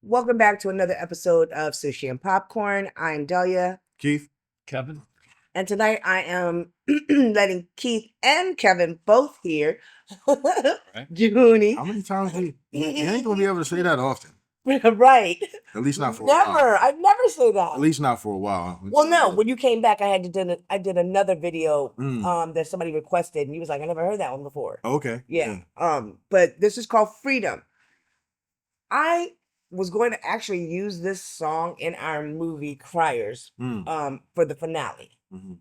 Welcome back to another episode of Sushi and Popcorn. I'm Delia. Keith. Kevin. And tonight I am letting Keith and Kevin both hear Joohoney. How many times you ain't gonna be able to say that often? Right. At least not for a Never. while. I never say that. At least not for a while. Well, no. When you came back, I did another video that somebody requested, and he was like, "I never heard that one before." Okay. Yeah. But this is called Freedom. I was going to actually use this song in our movie Criers for the finale. Mm-hmm.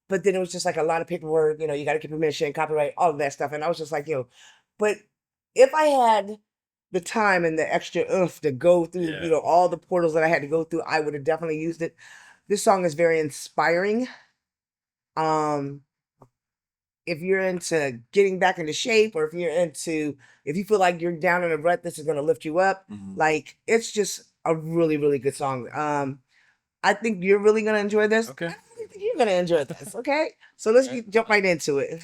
But then it was just like a lot of paperwork, you got to get permission, copyright, all of that stuff. And I was just like, but if I had the time and the extra oomph to go through, all the portals that I had to go through, I would have definitely used it. This song is very inspiring. If you're into getting back into shape, or if you feel like you're down in a rut, this is going to lift you up. Like, it's just a really, really good song. I think you're really going to enjoy this. Okay. I really think you're going to enjoy this. Okay. So let's jump right into it.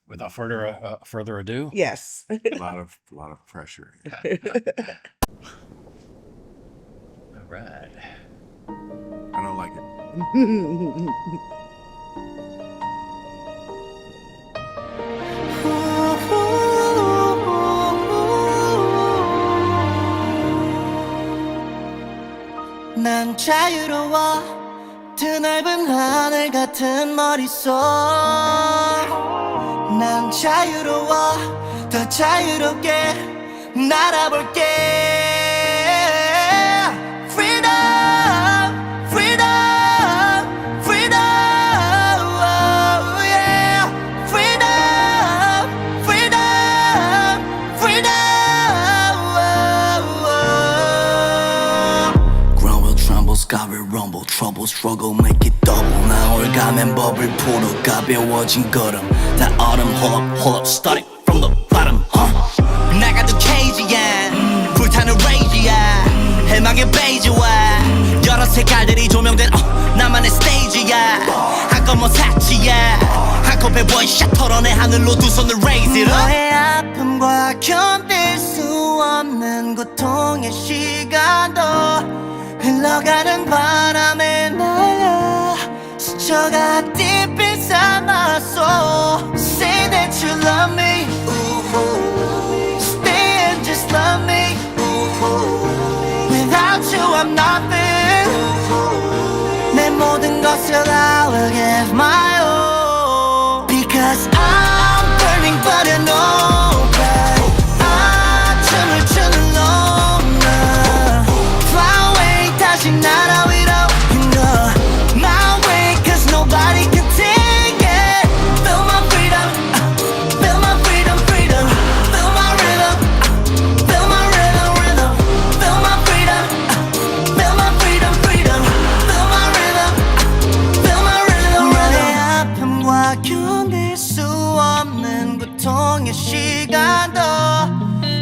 Without further ado. Yes. a lot of pressure. All right. I don't like it. 난 자유로워 드넓은 하늘 같은 머릿속 난 자유로워 더 자유롭게 날아볼게 Freedom Freedom Freedom oh yeah Freedom Freedom Freedom Ground will tremble, sky will rumble Trouble, struggle, make it double 나 올가면 버블 풀어 가벼워진 걸음 다 autumn, hold up, start it from the bottom 나가도 cage야 불타는 rage야 해망의 베이지와 여러 색깔들이 조명된 나만의 스테이지야 한껏 사치야 한컵에 원샷 털어내 하늘로 두 손을 raise it up 너의 아픔과 견딜 수 없는 고통의 시간도 흘러가는 바람에 날려 스쳐가 deep inside my soul Say that you love me Stay and just love me Without you I'm nothing 내 모든 것을 I will give my all Because I'm burning but I know 춤을 추는 놈 Fly away 다시 날아 위로 You know my way Cause nobody can take it Feel my freedom Feel my freedom, freedom Feel my rhythm Feel my rhythm, rhythm Feel my freedom Feel my freedom, freedom Feel my rhythm Feel my rhythm, rhythm 내 아픔과 견딜 수 없는 고통의 시간도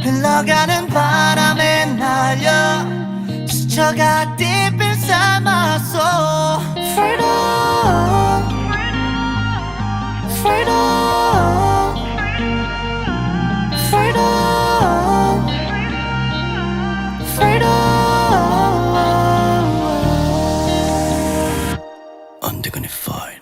흘러가는 바람에 날려 스쳐가 deep inside my soul Freedom Freedom Freedom Freedom Undignified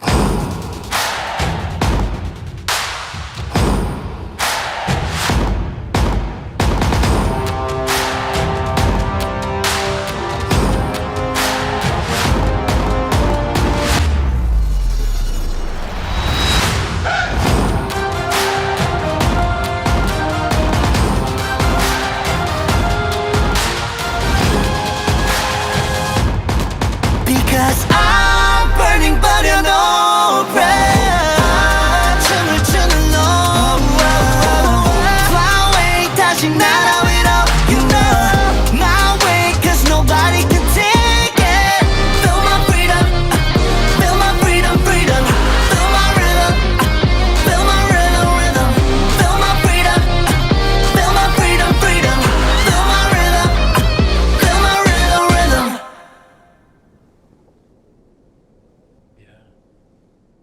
Because I'm burning but you know 춤을 추는 놈 Fly away 다시 날아 위로 You know my way Cause nobody can take it Feel my freedom Feel my freedom, freedom Feel my rhythm Feel my rhythm, rhythm Feel my freedom Feel my freedom, freedom Feel my rhythm Feel my rhythm, rhythm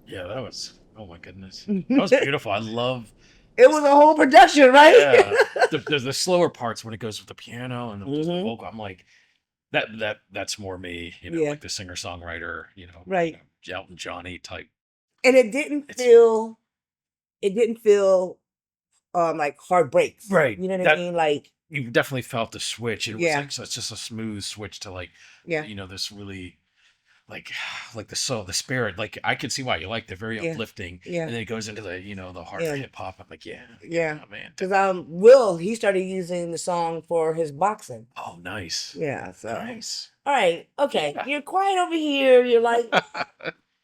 Yeah, that was, oh my goodness. That was beautiful. I love It was a whole production, right? Yeah. The slower parts when it goes with the piano and just the Mhm. vocal, I'm like, that's more me, Yeah. like the singer songwriter, Right. Elton Johnny type. And It's it didn't feel like hard breaks. right. You know what I That mean? Like, you definitely felt the switch. It was yeah, like so it's just a smooth switch to like, yeah, this really like like the soul, the spirit. Like I can see why you liked it, very yeah, uplifting. yeah, And then it goes into the harder yeah, hip hop. I'm like, yeah, yeah. man. Because Will, he started using the song for his boxing. Oh, nice. Yeah, so Nice. all right, okay. Yeah. You're quiet over here. You're like,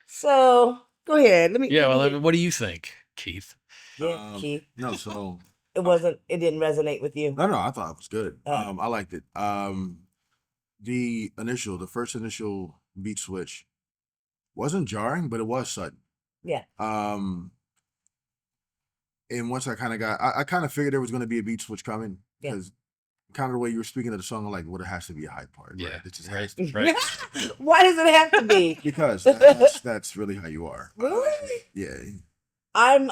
so go ahead. Yeah, Let me well, get, what do you think, Keith? yeah, Keith. No, so It didn't resonate with you. no, I thought it was good. Uh, I liked it. The first initial beat switch wasn't jarring, but it was sudden. yeah, And once I kind of I kind of figured there was going to be a beat switch coming Yeah. because kind of the way you were speaking of the song, I'm like, well, it has to be a high part, Yeah, right? It just right, has to be. right. Why does it have to be? Because that's really how you are. Really? Yeah. I'm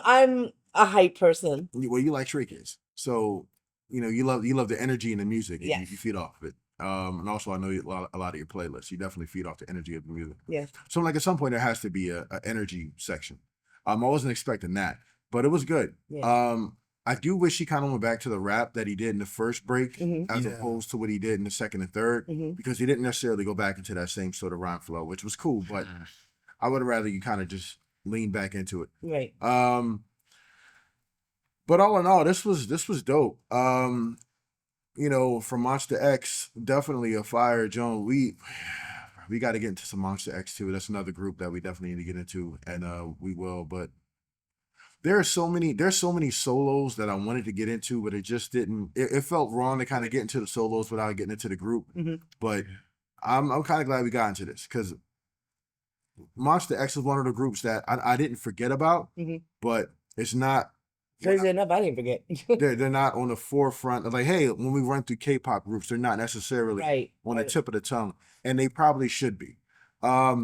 a hype person. Well, you like Stray Kids, so you love the energy and the music. And Yes. you feed off of it. And also, I know a lot of your playlists. You definitely feed off the energy of the music. Yeah. So, like at some point, there has to be a energy section. I wasn't expecting that, but it was good. Yeah. I do wish he kind of went back to the rap that he did in the first break, Mhm. as Yeah. opposed to what he did in the second and third, Mhm. because he didn't necessarily go back into that same sort of rhyme flow, which was cool. But I would rather you kind of just lean back into it. Right. But all in all, this was dope. From Monster X, definitely a fire, Joan. We got to get into some Monster X too. That's another group that we definitely need to get into, and we will. But there's so many solos that I wanted to get into, but it just didn't. It felt wrong to kind of get into the solos without getting into the group. Mhm. But I'm kind of glad we got into this because Monster X is one of the groups that I didn't forget about, Mhm. but it's not. Crazy enough, I didn't forget. They're not on the forefront of like, hey, when we run through K-pop groups, they're not necessarily Right. on the tip of the tongue, and they probably should be. But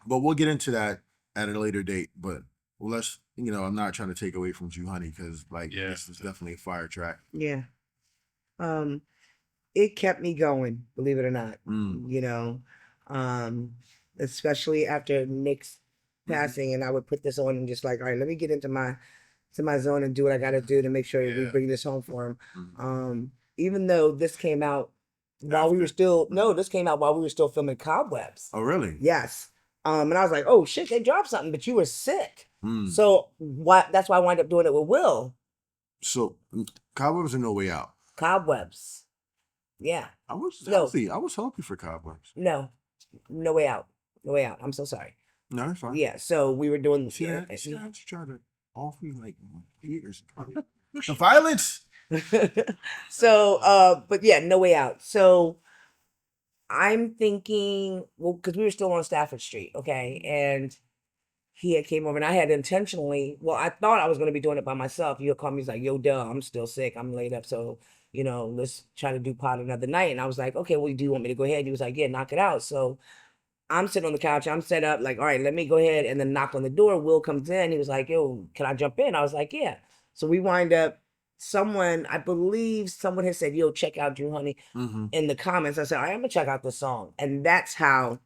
we'll get into that at a later date. But let's, I'm not trying to take away from Joohoney because Yeah. this is definitely a fire track. Yeah. It kept me going, believe it or not. Mm. Especially after Nick's passing, and I would put this on and just like, all right, let me get into my zone and do what I got to do to make sure we Yeah. bring this home for him. Mhm. Even though this came out while we were still this came out while we were still filming Cobwebs. Oh, really? Yes. And I was like, oh shit, they dropped something, but you were sick. Mm. So that's why I wound up doing it with Will. So Cobwebs are No Way Out. Cobwebs. Yeah. I was No. healthy. I was healthy for Cobwebs. No. No way out. No way out. I'm so sorry. No, it's fine. Yeah. So we were doing See that? See that? You tried to offer me like years. The violence. So but yeah, no way out. So I'm thinking, well, because we were still on Stafford Street, okay, and he had came over, and I had intentionally, well, I thought I was going to be doing it by myself. He'll call me, he's like, yo, duh, I'm still sick, I'm laid up, so let's try to do pot another night. And I was like, okay, well, do you want me to go ahead? He was like, yeah, knock it out. So I'm sitting on the couch, I'm set up, like, all right, let me go ahead, and then knock on the door. Will comes in, he was like, yo, can I jump in? I was like, yeah. So we wind up, I believe someone had said, yo, check out Joohoney Mm-hmm. in the comments. I said, all right, I'm gonna check out this song. And that's how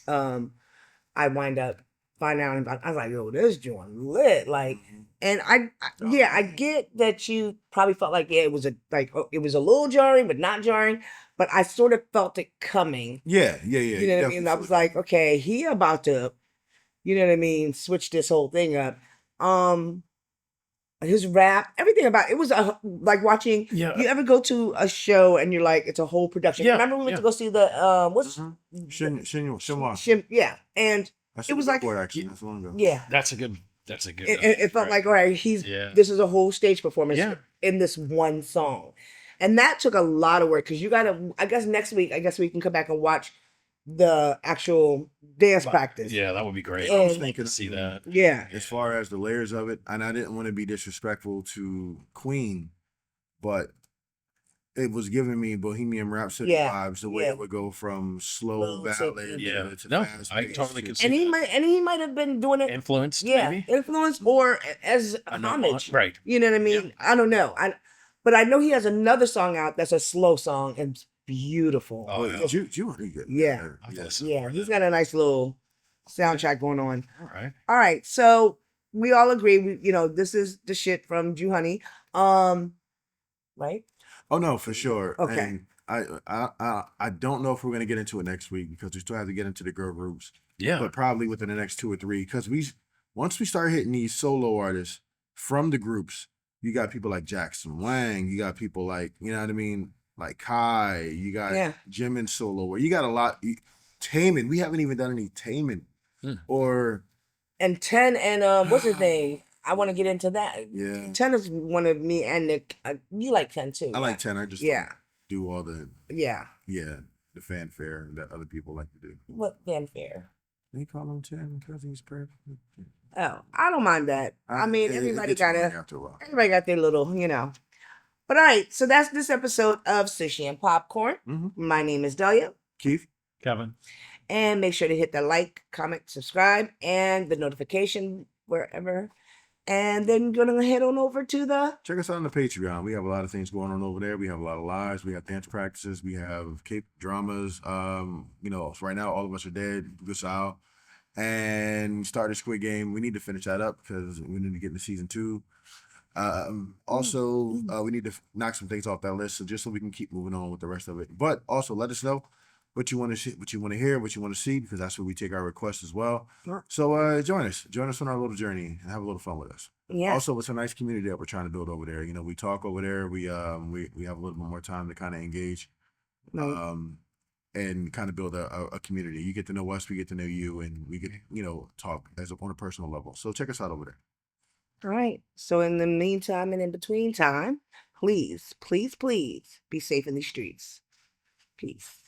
I wind up finding out about. I was like, yo, this joint lit. Like, and I get that you probably felt like, yeah, it was a little jarring, but not jarring. But I sort of felt it coming. Yeah. You know what I mean? I was like, okay, he about to, switch this whole thing up. His rap, everything about it was like watching. Yeah. You ever go to a show and you're like, it's a whole production? Yeah, Remember we went yeah. to go see the what's Shinwa. yeah, and it was like actually that's long ago. yeah, That's a good. it felt like, all right, Yeah. this is a whole stage performance Yeah. in this one song, and that took a lot of work because you gotta. I guess next week, we can come back and watch the actual dance practice. Yeah, that would be great. I was And- thinking to see that. Yeah, as far as the layers of it, and I didn't want to be disrespectful to Queen, but it was giving me Bohemian Rhapsody Yeah, vibes. The way yeah. it would go from slow Slow to- ballad Yeah. to No, fast I pace totally to- can see And that. he might have been doing it. Influenced, Yeah, maybe. influence or as I know, homage. right. You know what I Yeah. mean? I don't know. But I know he has another song out that's a slow song and it's beautiful. Oh, yeah. Joohoney good. Yeah. I have to listen Yeah, more he's then. got a nice little soundtrack going on. All right. All right, so we all agree. This is the shit from Joohoney. Right? Oh no, for sure. Okay. And I don't know if we're gonna get into it next week because we still have to get into the girl groups. Yeah. But probably within the next 2 or 3, because once we start hitting these solo artists from the groups, you got people like Jackson Wang, you got people like, you know what I mean, like Kai, you got Yeah. Jim and solo, where you got a lot. Taman, we haven't even done any Taman, or And 10 and what's his name? I want to get into that. yeah, 10 is one of me and Nick. You like 10 too. I like 10. I just Yeah. don't do all the Yeah. the fanfare that other people like to do. What fanfare? They call him 10 because he's perfect. Oh, I don't mind that. I mean, everybody gets boring gotta. after a while. Everybody got their little, But all right, so that's this episode of Sushi and Popcorn. Mhm. My name is Delia. Keith, Kevin. And make sure to hit the like, comment, subscribe, and the notification wherever. And then gonna head on over to the check us out on the Patreon. We have a lot of things going on over there. We have a lot of lives. We have dance practices. We have Cape dramas. Right now all of us are dead. Gusau. And started Squid Game. We need to finish that up because we need to get into season 2. Also, we need to knock some things off that list, so we can keep moving on with the rest of it. But also, let us know what you want to see, what you want to hear, what you want to see, because that's where we take our requests as well. Sure. So join us on our little journey and have a little fun with us. Yeah. Also, it's a nice community that we're trying to build over there. We talk over there. We have a little bit more time to kind of engage. And kind of build a community. You get to know us, we get to know you, and we get, talk on a personal level. So check us out over there. All right. So in the meantime and in between time, please, please, please be safe in these streets. Peace.